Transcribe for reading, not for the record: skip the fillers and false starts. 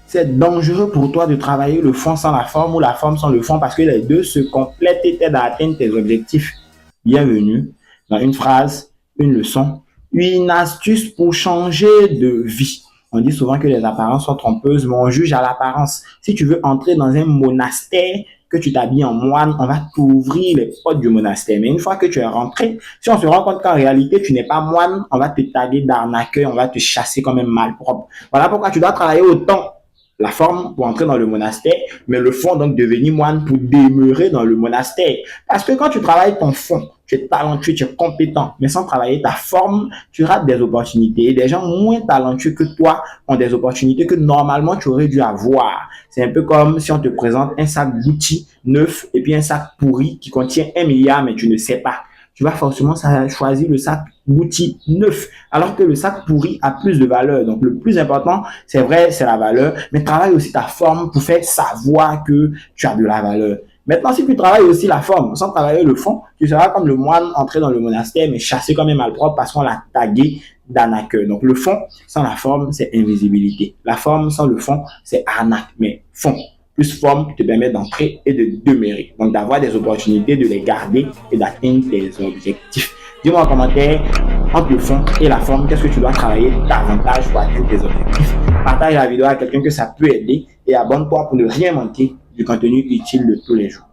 c'est dangereux pour toi de travailler le fond sans la forme ou la forme sans le fond parce que les deux se complètent et t'aident à atteindre tes objectifs. Bienvenue dans une phrase, une leçon, une astuce pour changer de vie. On dit souvent que les apparences sont trompeuses, mais on juge à l'apparence. Si tu veux entrer dans un monastère, que tu t'habilles en moine, on va t'ouvrir les portes du monastère. Mais une fois que tu es rentré, si on se rend compte qu'en réalité, tu n'es pas moine, on va te taguer d'arnaqueur, on va te chasser comme un malpropre. Voilà pourquoi tu dois travailler autant la forme pour entrer dans le monastère, mais le fond, donc devenir moine pour demeurer dans le monastère. Parce que quand tu travailles ton fond, tu es talentueux, tu es compétent, mais sans travailler ta forme, tu rates des opportunités. Des gens moins talentueux que toi ont des opportunités que normalement tu aurais dû avoir. C'est un peu comme si on te présente un sac Gucci neuf et puis un sac pourri qui contient 1 milliard, mais tu ne sais pas. Tu vas forcément choisir le sac Gucci neuf, alors que le sac pourri a plus de valeur. Donc, le plus important, c'est vrai, c'est la valeur, mais travaille aussi ta forme pour faire savoir que tu as de la valeur. Maintenant, si tu travailles aussi la forme, sans travailler le fond, tu seras comme le moine entré dans le monastère, mais chassé comme un malpropre parce qu'on l'a tagué d'arnaqueur. Donc, le fond sans la forme, c'est invisibilité. La forme sans le fond, c'est arnaque. Mais fond plus forme te permet d'entrer et de demeurer. Donc, d'avoir des opportunités, de les garder et d'atteindre tes objectifs. Dis-moi en commentaire, entre le fond et la forme, qu'est-ce que tu dois travailler davantage pour atteindre tes objectifs. Partage la vidéo à quelqu'un que ça peut aider et abonne-toi pour ne rien manquer du contenu utile de tous les jours.